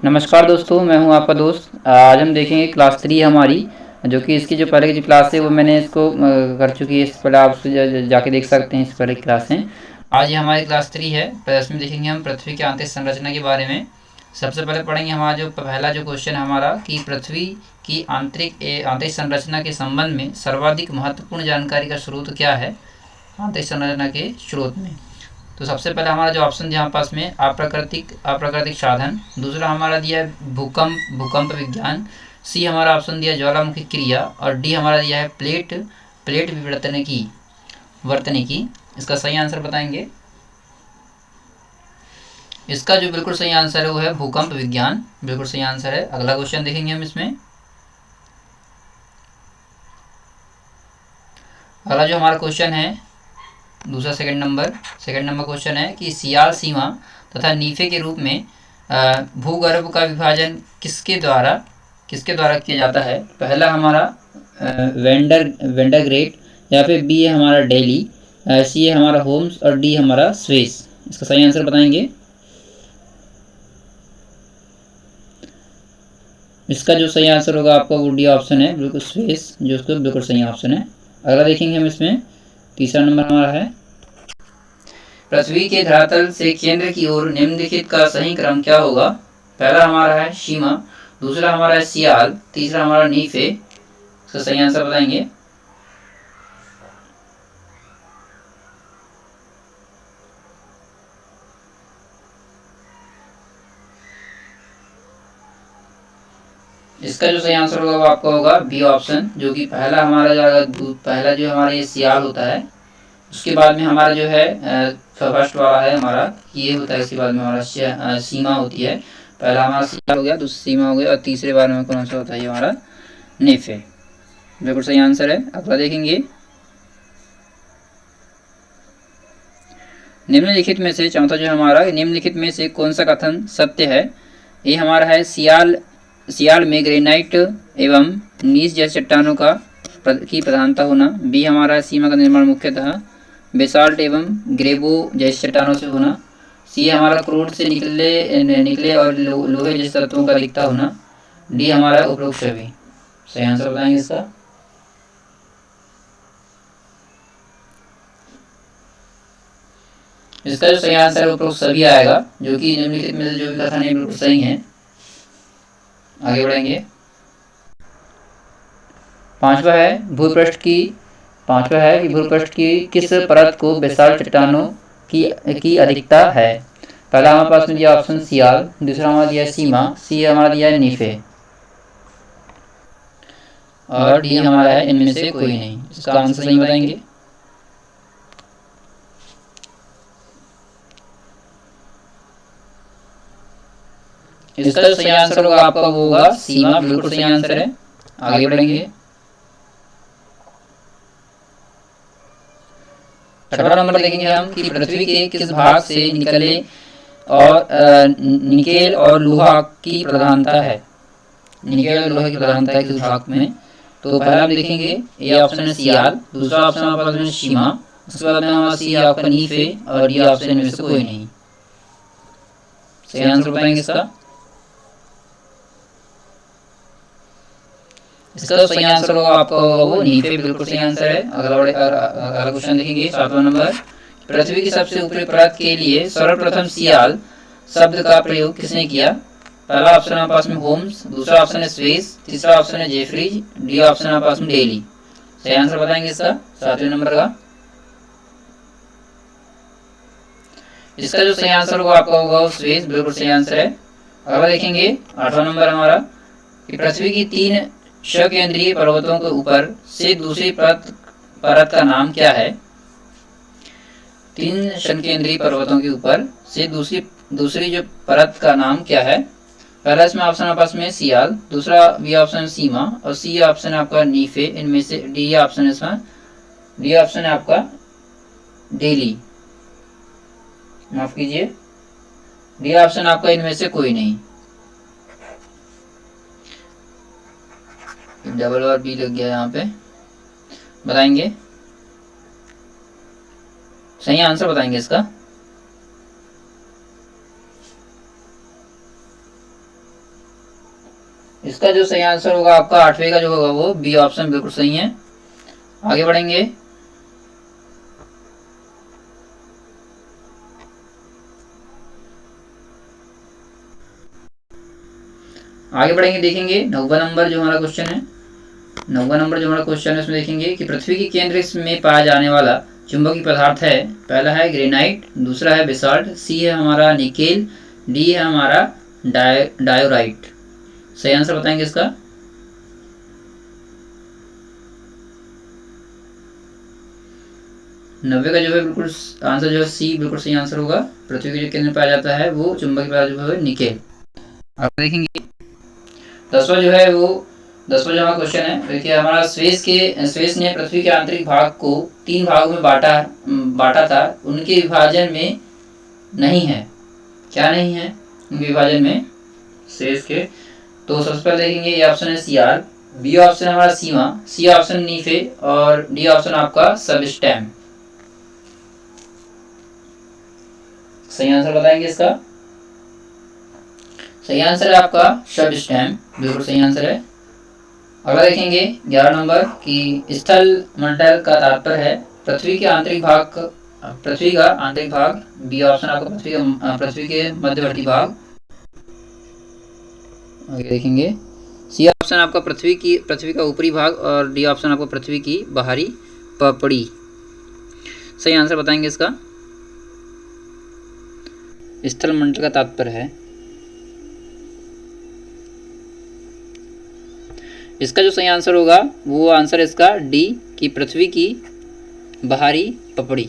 नमस्कार दोस्तों, मैं हूं आपका दोस्त। आज हम देखेंगे क्लास 3 हमारी, जो कि इसकी जो पहले की जो क्लास है वो मैंने इसको कर चुकी है। इससे पहले आप जाके देख सकते हैं, इससे पहले की क्लास है। आज ये हमारी क्लास 3 है। पर इसमें देखेंगे हम पृथ्वी की आंतरिक संरचना के बारे में। सबसे पहले पढ़ेंगे हमारा जो पहला जो क्वेश्चन हमारा कि पृथ्वी की आंतरिक संरचना के संबंध में सर्वाधिक महत्वपूर्ण जानकारी का स्रोत क्या है आंतरिक संरचना के स्रोत में। तो सबसे पहले हमारा जो ऑप्शन दिया हमारे पास में अप्राकृतिक साधन, दूसरा हमारा दिया है भूकंप विज्ञान, सी हमारा ऑप्शन दिया ज्वालामुखी क्रिया, और डी हमारा दिया है प्लेट विवर्तने की। इसका सही आंसर बताएंगे। इसका जो बिल्कुल सही आंसर है वो है भूकंप विज्ञान, बिल्कुल सही आंसर है। अगला क्वेश्चन देखेंगे हम इसमें। अगला जो हमारा क्वेश्चन है दूसरा सेकंड नंबर क्वेश्चन है कि सियाल सीमा तथा नीफे के रूप में भूगर्भ का विभाजन किसके द्वारा किया जाता है। पहला हमारा वेंडर ग्रेट, या फिर बी है हमारा डेली, सी है हमारा होम्स, और डी हमारा स्वेस। इसका सही आंसर बताएंगे। इसका जो सही आंसर होगा आपका वो डी ऑप्शन है, बिल्कुल स्वेस, जो उसको बिल्कुल सही ऑप्शन है। अगला देखेंगे हम इसमें। तीसरा नंबर हमारा है पृथ्वी के धरातल से केंद्र की ओर निम्नलिखित का सही क्रम क्या होगा। पहला हमारा है सीमा, दूसरा हमारा है सियाल, तीसरा हमारा नीफे। इसका सही आंसर बताएंगे। इसका जो सही आंसर होगा वो आपका होगा बी ऑप्शन, जो कि पहला जो हमारा ये सियाल होता है, उसके बाद में हमारा जो है फर्स्ट वाला है हमारा ये होता है, इसके बाद में हमारा सीमा होती है। पहला हमारा सियाल हो गया, दूसरी सीमा हो गया, और तीसरे बार में कौन सा होता है ये हमारा नेफे। बिल्कुल सही आंसर है। अगला देखेंगे। निम्नलिखित में से चौथा जो हमारा निम्नलिखित में से कौन सा कथन सत्य है। ये हमारा है सियाल में ग्रेनाइट एवं नीस जैसे चट्टानों की प्रधानता होना। बी हमारा सीमा का निर्माण मुख्यतः बेसाल्ट एवं ग्रेबो जैसे चट्टानों से होना। सी हमारा क्रूड से निकले और लोहे जैसे तत्वों का दिखता होना। डी हमारा उपरोक्त सभी। सही आंसर बताएंगे इसका। इसका जो सही आंसर है उपरोक्त सभी आएगा, जो कि निम्नलिखित में से जो भी कथन है बिल्कुल सही है। आगे बढ़ेंगे। पांचवा है कि भूपृष्ठ की किस परत को बेसाल्ट चट्टानों की अधिकता है। पहला हमारे पास में दिया ऑप्शन सियाल, दूसरा हमारा दिया सीमा, सी हमारा दिया है नीफे, और डी हमारा है इनमें से कोई नहीं। इसका आंसर सही बताएंगे। इसका जो सही आंसर होगा आपका वो होगा सीमा, बिल्कुल सही आंसर है। आगे बढ़ेंगे। 6वां नंबर देखेंगे हम कि पृथ्वी के किस भाग से निकेल और लोहा की प्रधानता है। निकेल और लोहे की प्रधानता है किस भाग में। तो पहला हम देखेंगे ये ऑप्शन है सियाल, दूसरा ऑप्शन हमारे पास में सीमा, उसके बाद में हमारा सी आपका नीफे, और डी ऑप्शन में से कोई नहीं। सही आंसर बताएंगे इसका। इसका जो सही आंसर होगा आपका होगा वो नीफे, बिल्कुल सही आंसर है। अगला क्वेश्चन देखेंगे 7वां नंबर। पृथ्वी की सबसे ऊपरी परत के लिए सर्वप्रथम सियाल शब्द का प्रयोग किसने किया। पहला ऑप्शन हमारे पास में होम्स, दूसरा ऑप्शन है स्वेस, तीसरा ऑप्शन है जेफरीज, डी ऑप्शन हमारे पास में डेली। सही आंसर बताएंगे इसका 7वें नंबर का। इसका जो सही आंसर होगा आपका होगा स्वेस, बिल्कुल सही आंसर है। अगला देखेंगे 8वां नंबर हमारा कि पृथ्वी की 3 सकेंद्रीय पर्वतों के ऊपर से दूसरी परत का नाम क्या है। 3 सकेंद्रीय पर्वतों के ऊपर से दूसरी जो परत का नाम क्या है। पहला इसमें ऑप्शन आपस में सियाल, दूसरा बी ऑप्शन सीमा, और सी ऑप्शन आपका नीफे। इनमें से डी ऑप्शन इसमें डी ऑप्शन है आपका डेली, माफ कीजिए, डी ऑप्शन आपका इनमें से कोई नहीं। डबल और बी लग गया यहाँ पे। बताएंगे सही आंसर बताएंगे इसका। इसका जो सही आंसर होगा आपका 8वें का जो होगा वो बी ऑप्शन बिल्कुल सही है। आगे बढ़ेंगे। आगे बढ़ेंगे, देखेंगे 9वां नंबर जो हमारा क्वेश्चन है। 9वां नंबर जो हमारा क्वेश्चन है उसमें देखेंगे कि पृथ्वी के केंद्र में पाया जाने वाला चुंबकीय पदार्थ है। पहला है ग्रेनाइट, दूसरा है बेसाल्ट, सी है हमारा निकेल, डी है हमारा डायोराइट। सही आंसर बताएंगे इसका। नब्बे का जो है बिल्कुल आंसर जो है सी बिल्कुल सही आंसर होगा। पृथ्वी के जो केंद्र में पाया जाता है वो चुंबकीय पदार्थ जो है निकेल। आप देखेंगे 10वां जो है वो 10वां जो हमारा क्वेश्चन है, देखिए हमारा स्वेस ने पृथ्वी के आंतरिक भाग को 3 भागों में बांटा था, उनके विभाजन में नहीं है। क्या नहीं है उनके विभाजन में स्वेस के? तो सबसे पहले देखेंगे ये ऑप्शन है सीआर, बी ऑप्शन है हमारा सीमा, सी ऑप्शन नीफे और डी ऑप्शन आपका सबस्टेम। सही आंसर बताएंगे इसका। सही आंसर है आपका सबस्टेम, बिल्कुल सही आंसर है। अगला देखेंगे 11 नंबर की स्थल मंडल का तात्पर्य है पृथ्वी के आंतरिक भाग, पृथ्वी का आंतरिक भाग, बी ऑप्शन आपका पृथ्वी के मध्यवर्ती भाग। आगे देखेंगे सी ऑप्शन आपका पृथ्वी का ऊपरी भाग और डी ऑप्शन आपको पृथ्वी की बाहरी पपड़ी। सही आंसर बताएंगे इसका। स्थल मंडल का तात्पर्य है, इसका जो सही आंसर होगा वो आंसर इसका डी की पृथ्वी की बाहरी पपड़ी,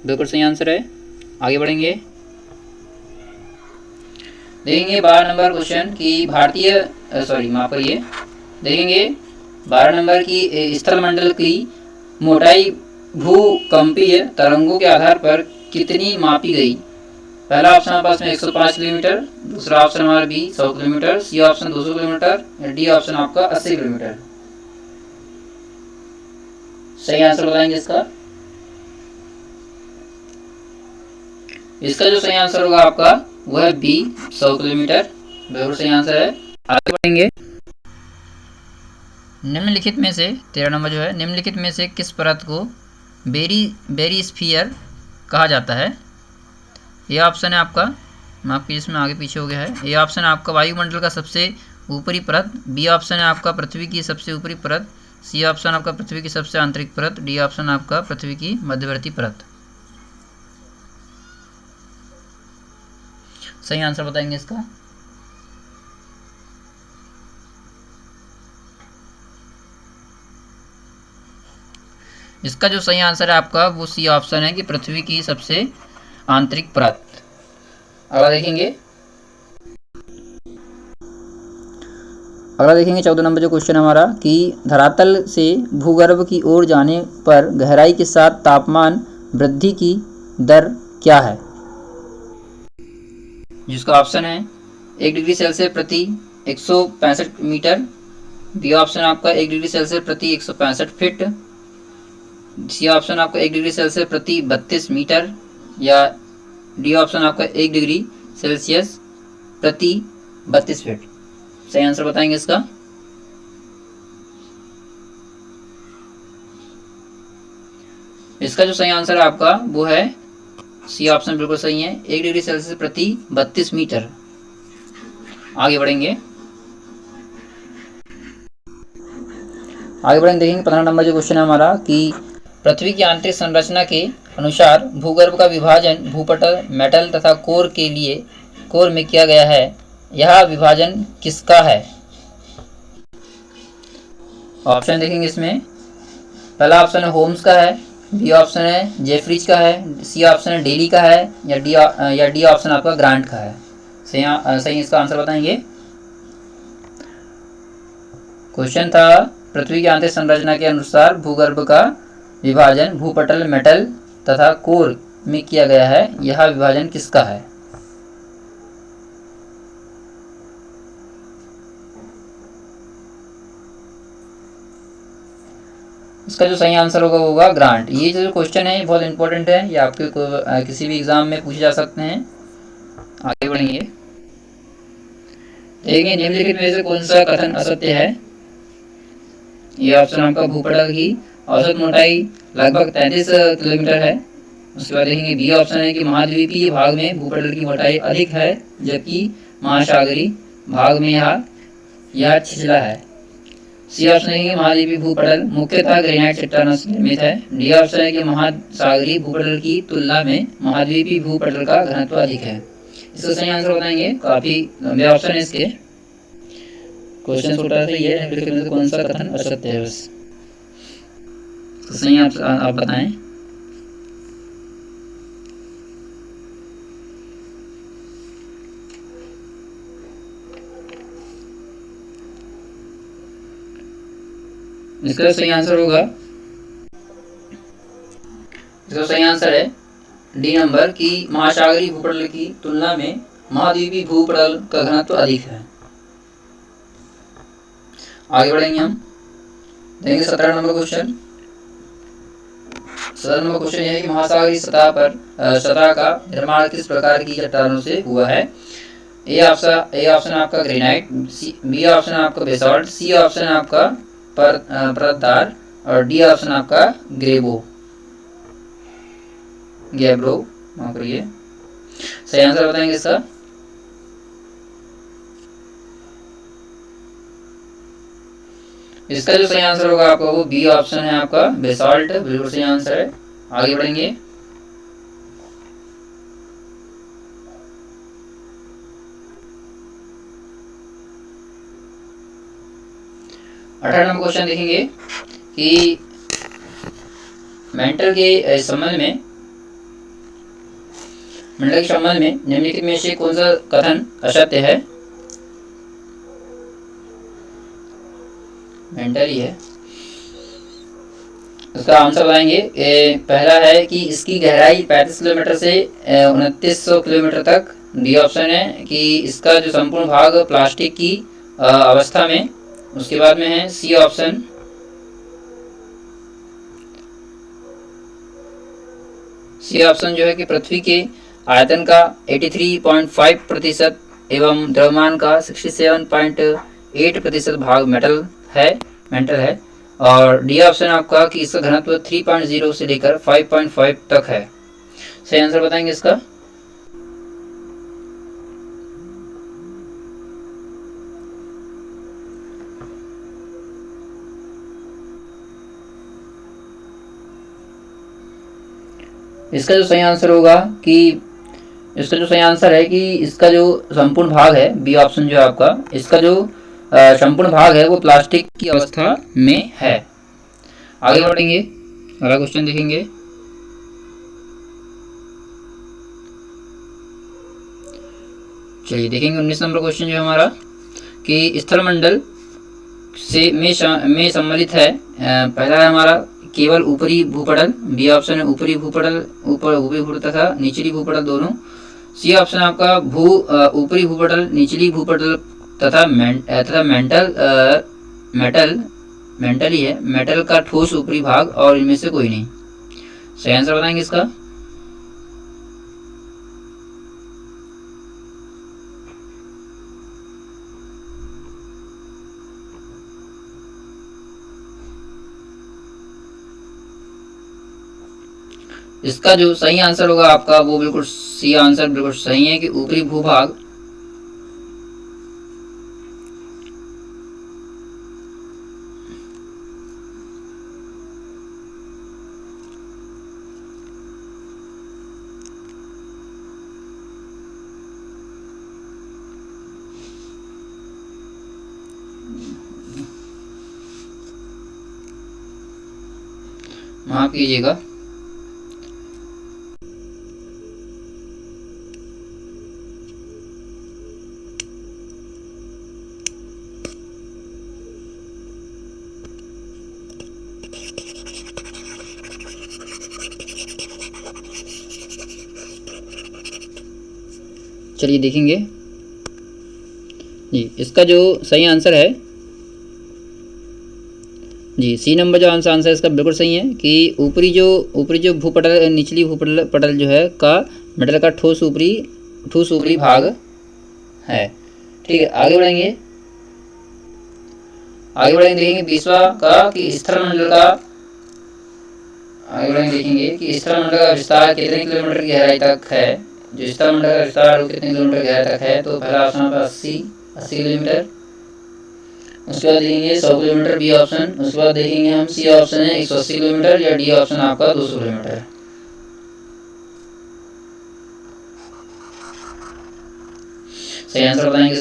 बिल्कुल सही आंसर है। आगे बढ़ेंगे, देखेंगे 12 नंबर क्वेश्चन की माफ करिए, देखेंगे 12 नंबर की स्थल मंडल की मोटाई भूकंपीय तरंगों के आधार पर कितनी मापी गई? पहला ऑप्शन हमारे पास में 105 किलोमीटर, दूसरा ऑप्शन हमारा B 100 kilometre, C option 200 kilometre, D option आपका 80 किलोमीटर। सही आंसर बताएंगे इसका। इसका जो सही आंसर होगा आपका वो है बी 100 किलोमीटर, बिल्कुल सही आंसर है। आगे बढ़ेंगे। निम्नलिखित में से 13 नंबर जो है, निम्नलिखित में से किस परत को बेरी स्फीयर कहा जाता है? ये ऑप्शन है आपका, माफ कीजिए इसमें आगे पीछे हो गया है। ये ऑप्शन है आपका वायुमंडल का सबसे ऊपरी परत, बी ऑप्शन है आपका पृथ्वी की सबसे ऊपरी परत, सी ऑप्शन आपका पृथ्वी की सबसे आंतरिक परत, डी ऑप्शन आपका पृथ्वी की मध्यवर्ती परत। सही आंसर बताएंगे इसका। इसका जो सही आंसर है आपका वो सी ऑप्शन है कि पृथ्वी की सबसे आंतरिक परत। अगला देखेंगे, 14 नंबर जो क्वेश्चन हमारा कि धरातल से भूगर्भ की ओर जाने पर गहराई के साथ तापमान वृद्धि की दर क्या है? जिसका ऑप्शन है 1 डिग्री सेल्सियस प्रति 165 मीटर, बी ऑप्शन आपका 1 डिग्री सेल्सियस प्रति 165 फीट, सी ऑप्शन आपका 1 डिग्री सेल्सियस प्रति 32 मीटर, या डी ऑप्शन आपका 1 डिग्री सेल्सियस प्रति 32 फीट। सही आंसर बताएंगे इसका। इसका जो सही आंसर है आपका वो है सी ऑप्शन, बिल्कुल सही है, 1 डिग्री सेल्सियस प्रति 32 मीटर। आगे बढ़ेंगे। देखेंगे 15 नंबर जो क्वेश्चन है हमारा कि पृथ्वी की आंतरिक संरचना के अनुसार भूगर्भ का विभाजन भूपटल, मेटल तथा कोर में किया गया है। यह विभाजन किसका है? ऑप्शन देखेंगे इसमें। पहला ऑप्शन है होम्स का है, बी ऑप्शन है जेफरीज का है, सी ऑप्शन है डेली का है, या डी ऑप्शन आपका ग्रांट का है। सही इसका आंसर बताएंगे। क्वेश्चन था पृथ्वी की आंतरिक संरचना के अनुसार भूगर्भ का विभाजन भूपटल, मेटल तथा कोर में किया गया है। यह विभाजन किसका है? इसका जो सही आंसर होगा वो होगा ग्रांट। ये जो क्वेश्चन है बहुत इंपॉर्टेंट है, ये आपके किसी भी एग्जाम में पूछे जा सकते हैं। आगे बढ़ेंगे। देखेंगे निम्नलिखित में से कौन सा कथन असत्य है। ये ऑप्शन आपका भूपटल की औसत मोटाई लगभग 33 किलोमीटर है। उसके बाद देखेंगे बी ऑप्शन है कि महाद्वीपीय भाग में भूपटल की मोटाई अधिक है जबकि महासागरी भाग में यह छिछला है। सी ऑप्शन है कि महाद्वीपीय भूपटल मुख्यतः ग्रेनाइट चट्टानों से निर्मित है। डी ऑप्शन है कि महासागरी भूपटल की तुलना में महाद्वीपीय भूपटल का घनत्व अधिक है। इसका सही आंसर बताएंगे, काफी लंबे ऑप्शन है इसके, क्वेश्चन छोटा सा ही है, निम्नलिखित में से कौन सा कथन असत्य है बस तो सही आप बताएं। इसका सही आंसर होगा, इसका सही आंसर है डी नंबर की महासागरीय भूपटल की तुलना में महाद्वीपीय भूपटल का घनत्व अधिक है। आगे बढ़ेंगे हम, देखेंगे 17 नंबर क्वेश्चन। 17 नंबर क्वेश्चन यह है कि महासागरीय सतह का निर्माण किस प्रकार की चट्टानों से हुआ है। ए ऑप्शन आपका ग्रेनाइट, बी ऑप्शन आपका बेसाल्ट, सी ऑप्शन आपका परतदार और डी ऑप्शन आपका गैब्रो माफ करिए। सही आंसर बताएंगे इसका। इसका जो सही आंसर होगा आपका वो बी ऑप्शन है आपका बेसाल्ट, बिल्कुल सही आंसर है। आगे बढ़ेंगे, अठारह नंबर क्वेश्चन देखेंगे कि मेंटल के संबंध में निम्नलिखित में से कौन सा कथन असत्य है। मेंटल ही है, उसका आंसर बताएंगे। पहला है कि इसकी गहराई 35 किलोमीटर से 2900 किलोमीटर तक। डी ऑप्शन है कि इसका जो संपूर्ण भाग प्लास्टिक की अवस्था में। उसके बाद में है सी ऑप्शन, जो है कि पृथ्वी के आयतन का 83.5% एवं द्रव्यमान का 67.8% भाग मेंटल है। और डी ऑप्शन आपका कि इसका घनत्व 3.0 से लेकर 5.5 तक है। सही आंसर बताएंगे इसका। इसका जो सही आंसर होगा कि इसका जो सही आंसर है कि इसका जो संपूर्ण भाग है, बी ऑप्शन जो है आपका, इसका जो संपूर्ण भाग है वो प्लास्टिक की अवस्था में है। आगे बढ़ेंगे, अगला क्वेश्चन देखेंगे। चलिए देखेंगे 19 नंबर क्वेश्चन जो है हमारा कि स्थलमंडल से में सम्मिलित है। पहला है हमारा केवल ऊपरी भूपटल, बी ऑप्शन है ऊपरी भूपटल तथा निचली भूपटल दोनों। सी ऑप्शन आपका ऊपरी भूपटल, निचली भूपटल तथा मेंटल ही है, मेटल का ठोस ऊपरी भाग और इनमें से कोई नहीं। सही आंसर बताएंगे इसका। इसका जो सही आंसर होगा आपका वो बिल्कुल सी आंसर बिल्कुल सही है कि ऊपरी भूभाग माफ कीजिएगा। चलिए देखेंगे जी, इसका जो सही आंसर है जी सी नंबर जो आंसर इसका बिल्कुल सही है कि ऊपरी जो भूपटल, निचली भूपटल जो है का मेटल का ठोस ऊपरी भाग है। ठीक है, आगे बढ़ेंगे देखेंगे 20वां का कि स्थल मंडल का, आगे बढ़ेंगे देखेंगे कि स्थल मंडल का विस्तार कितने किलोमीटर की गहराई तक है। जो स्थल मंडल का विस्तार वो कितने किलोमीटर गहराई तक है, तो पहला ऑप्शन आपका 80 किलोमीटर, उसके बाद देखेंगे 100 किलोमीटर बी ऑप्शन, उसके बाद देखेंगे हम सी ऑप्शन है 180 किलोमीटर, या डी ऑप्शन आपका 200 किलोमीटर। सही आंसर बताएंगे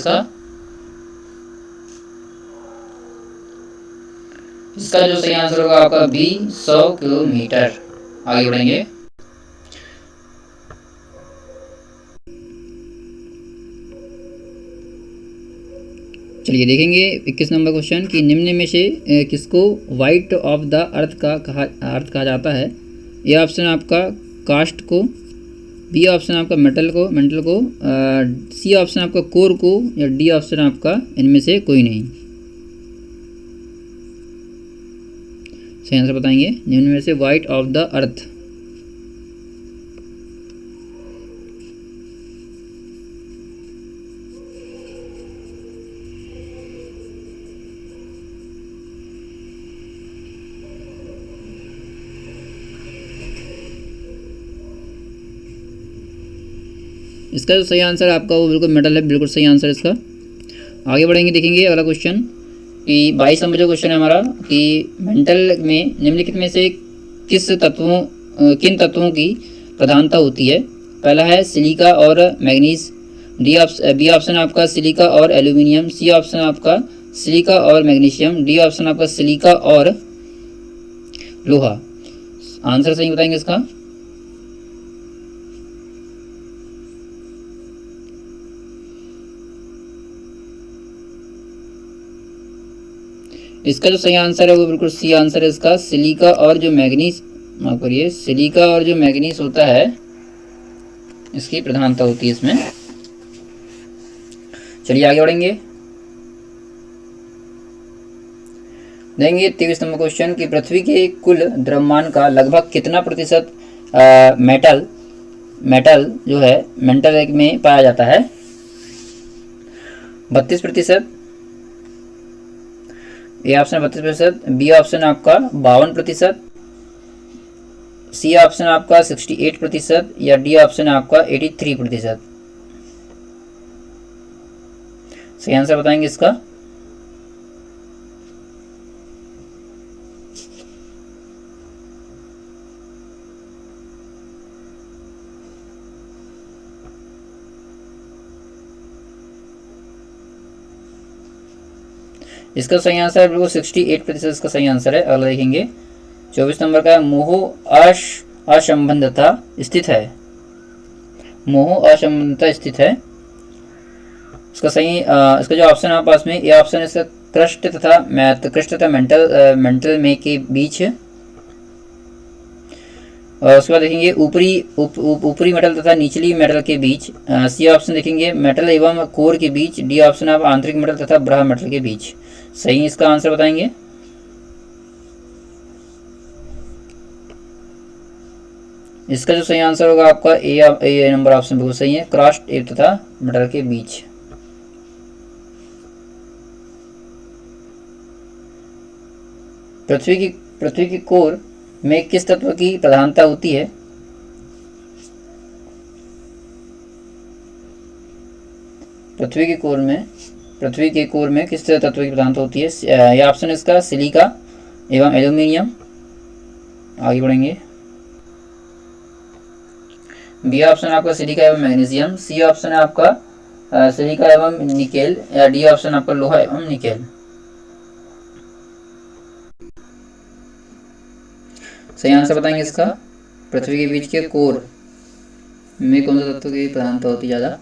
इसका जो सही आंसर होगा आपका बी 100 किलोमीटर। आगे बढ़ेंगे चलिए देखेंगे 21 नंबर क्वेश्चन कि निम्न में से किसको वाइट ऑफ द अर्थ कहा जाता है। ए ऑप्शन आपका कास्ट को, बी ऑप्शन आपका मेटल को, सी ऑप्शन आपका कोर को, या डी ऑप्शन आपका इनमें से कोई नहीं। सही आंसर बताएंगे निम्न में से वाइट ऑफ द अर्थ। इसका जो सही आंसर आपका वो बिल्कुल मेटल है, बिल्कुल सही आंसर इसका। आगे बढ़ेंगे देखेंगे अगला क्वेश्चन कि 22 नंबर जो क्वेश्चन है हमारा कि मेंटल में निम्नलिखित में से किन तत्वों की प्रधानता होती है। पहला है सिलिका और मैग्नीज, बी ऑप्शन आपका सिलिका और एल्यूमिनियम, सी ऑप्शन आपका सिलिका और मैग्नीशियम, डी ऑप्शन आपका सिलिका और लोहा। आंसर सही बताएंगे इसका। इसका जो सही आंसर है वो बिल्कुल सी आंसर है इसका, सिलिका और जो मैग्नीज, माफ करिए, सिलिका और जो मैग्नीज होता है इसकी प्रधानता होती है इसमें। चलिए आगे बढ़ेंगे देंगे 23 नंबर क्वेश्चन कि पृथ्वी के कुल द्रव्यमान का लगभग कितना प्रतिशत मेटल जो है मेंटल में पाया जाता है। 32%, ए ऑप्शन 32%, बी ऑप्शन आपका 52%, सी ऑप्शन आपका 68%, या डी ऑप्शन आपका 83%। सही आंसर बताएंगे इसका। इसका सही आंसर बिल्कुल 68% इसका सही आंसर है। अगला देखेंगे 24 नंबर का मोह असंबंधता स्थित है, मोह असंबंधता स्थित है। इसका सही इसका जो ऑप्शन है पास में ये ऑप्शन इसका कृष्ट तथा मेंटल में के बीच, और उसके बाद देखेंगे ऊपरी मेटल तथा निचली मेटल के बीच, सी ऑप्शन देखेंगे मेटल एवं कोर के बीच, डी ऑप्शन आप आंतरिक मेटल तथा बाह्य मेटल के बीच। सही इसका आंसर बताएंगे। इसका जो सही आंसर होगा आपका ए नंबर ऑप्शन बिल्कुल सही है, क्रस्ट एयर तथा मेटल के बीच। पृथ्वी की कोर में किस तत्व की प्रधानता होती है। पृथ्वी के कोर में किस तत्व की प्रधानता होती है। यह ऑप्शन इसका सिलिका एवं एल्यूमिनियम। आगे बढ़ेंगे बी ऑप्शन आपका सिलिका एवं मैग्नीशियम, सी ऑप्शन है आपका सिलिका एवं निकेल, या डी ऑप्शन आपका लोहा एवं निकेल। सही आंसर बताएंगे इसका। पृथ्वी के बीच के कोर में कौन सा तत्व की प्रधानता होती है ज्यादा।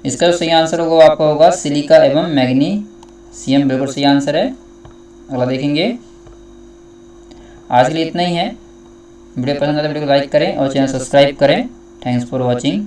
इसका सही आंसर होगा आपका होगा सिलिका एवं मैग्नीशियम, बिल्कुल सही आंसर है। अगला देखेंगे। आज के लिए इतना ही है। वीडियो पसंद आए तो वीडियो को लाइक करें और चैनल सब्सक्राइब करें। Thanks for watching.